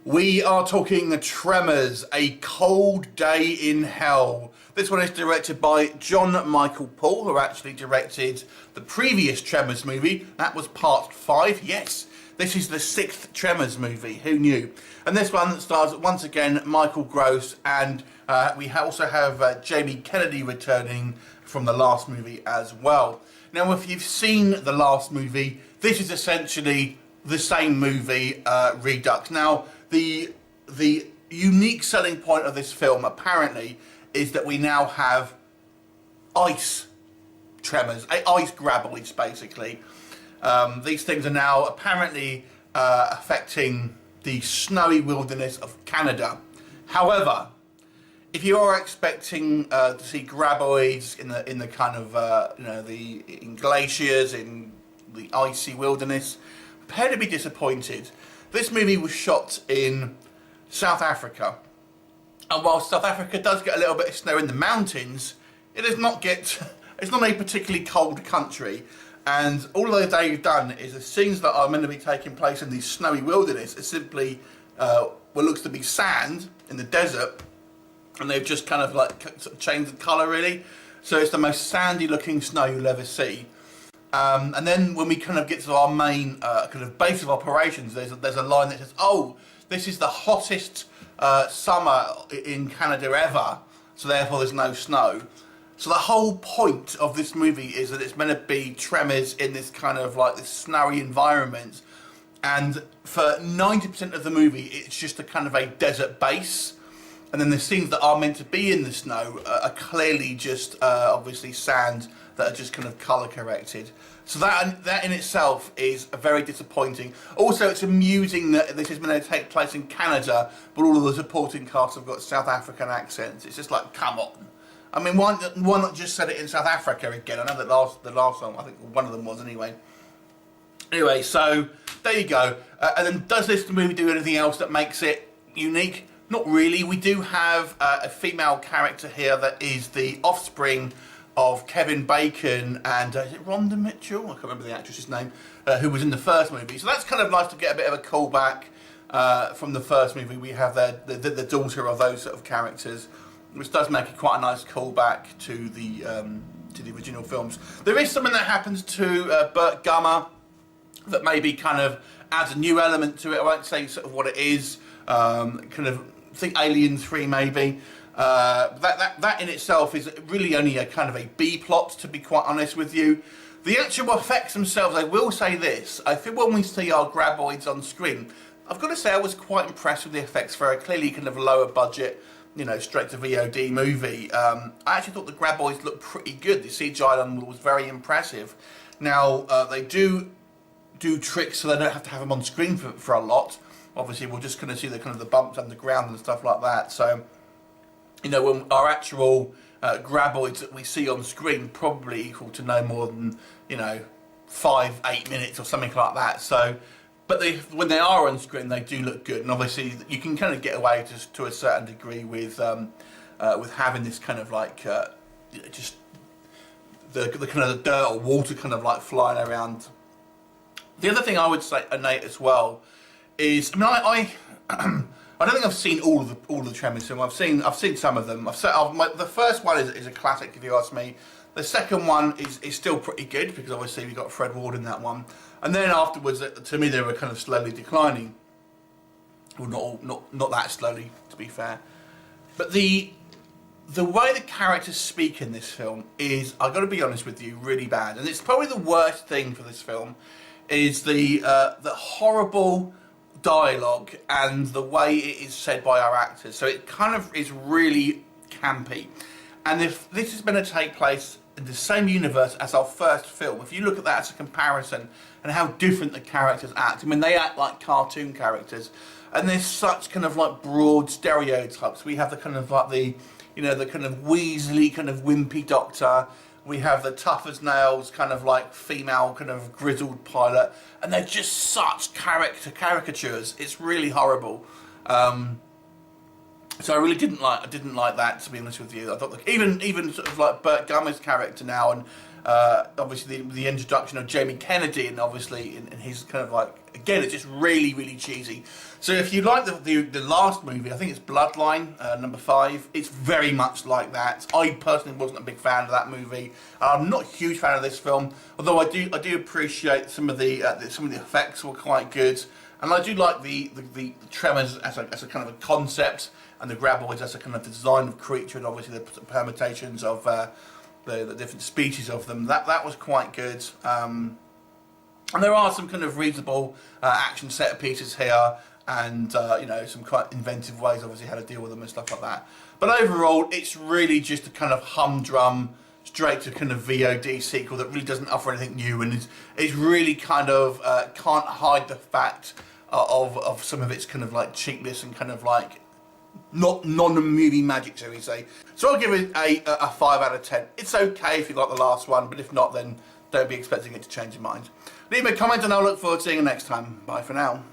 We are talking Tremors, A Cold Day in Hell. This one is directed by John Michael Paul, who actually directed the previous Tremors movie. That was part 5, yes. This is the 6th Tremors movie, who knew? And this one stars, once again, Michael Gross, and we also have Jamie Kennedy returning from the last movie as well. Now, if you've seen the last movie, this is essentially the same movie redux. Now, the unique selling point of this film, apparently, is that we now have ice tremors, ice graboids, basically. These things are now apparently affecting the snowy wilderness of Canada. However, if you are expecting to see graboids in the kind of in glaciers, in the icy wilderness, prepare to be disappointed. This movie was shot in South Africa, and while South Africa does get a little bit of snow in the mountains, it does not get. It's not a particularly cold country, and all they've done is the scenes that are meant to be taking place in the snowy wilderness is simply what looks to be sand in the desert, and they've just kind of like changed the colour really, so it's the most sandy looking snow you'll ever see. And then when we kind of get to our main kind of base of operations, there's a line that says, "Oh, this is the hottest summer in Canada ever, so therefore there's no snow." So the whole point of this movie is that it's meant to be Tremors in this kind of like this snowy environment, and for 90% of the movie, it's just a kind of a desert base. And then the scenes that are meant to be in the snow are clearly just obviously sand that are just kind of colour corrected. So that in itself is very disappointing. Also, it's amusing that this is going to take place in Canada, but all of the supporting cast have got South African accents. It's just like, come on. I mean, why not just set it in South Africa again? I know that the last one, I think one of them was anyway. Anyway, so there you go. And then does this movie do anything else that makes it unique? Not really. We do have a female character here that is the offspring of Kevin Bacon and is it Rhonda Mitchell? I can't remember the actress's name, who was in the first movie. So that's kind of nice to get a bit of a callback from the first movie. We have the daughter of those sort of characters, which does make it quite a nice callback to the original films. There is something that happens to Burt Gummer that maybe kind of adds a new element to it. I won't say sort of what it is. Kind of think Alien 3 maybe. That in itself is really only a kind of a B plot, to be quite honest with you. The actual effects themselves, I will say this, I think when we see our graboids on screen, I've got to say I was quite impressed with the effects for a clearly kind of lower budget, straight to VOD movie. I actually thought the graboids looked pretty good. The CGI on them was very impressive. Now, they do tricks so they don't have to have them on screen for a lot. Obviously, we'll just kind of see the bumps underground and stuff like that. So, when our actual graboids that we see on screen probably equal to no more than 5-8 minutes or something like that. So, but when they are on screen, they do look good, and obviously you can kind of get away to a certain degree with having this kind of like just the kind of the dirt or water kind of like flying around. The other thing I would say, Nate, as well, is I don't think I've seen all the Tremors films. I've seen some of them. The first one is a classic, if you ask me. The second one is still pretty good because obviously we got Fred Ward in that one. And then afterwards, to me, they were kind of slowly declining. Well, not that slowly, to be fair. But the way the characters speak in this film is, I've got to be honest with you, really bad. And it's probably the worst thing for this film is the horrible dialogue and the way it is said by our actors. So it kind of is really campy. And if this is going to take place in the same universe as our first film, if you look at that as a comparison and how different the characters act, I mean, they act like cartoon characters, and there's such kind of like broad stereotypes. We have the kind of like the kind of Weasley kind of wimpy doctor. We have the tough as nails kind of like female kind of grizzled pilot, and they're just such caricatures. It's really horrible. So I really didn't like that, to be honest with you. I thought even sort of like Burt Gummer's character now, Obviously the introduction of Jamie Kennedy, and obviously in his kind of like, again, it's just really, really cheesy. So if you like the last movie, I think it's Bloodline, number 5, it's very much like that. I personally wasn't a big fan of that movie. I'm not a huge fan of this film, although I do appreciate some of the effects were quite good, and I do like the Tremors as a kind of a concept, and the Graboids as a kind of design of creature, and obviously the permutations of the different species of them. That was quite good. And there are some kind of reasonable action set pieces here, and you know, some quite inventive ways, obviously, how to deal with them and stuff like that. But overall, it's really just a kind of humdrum, straight to kind of VOD sequel that really doesn't offer anything new, and it's really kind of can't hide the fact of some of its kind of like cheapness and kind of like non-movie magic, shall we say. So I'll give it a 5 out of 10. It's okay if you like the last one, but if not, then don't be expecting it to change your mind. Leave me a comment and I'll look forward to seeing you next time. Bye for now.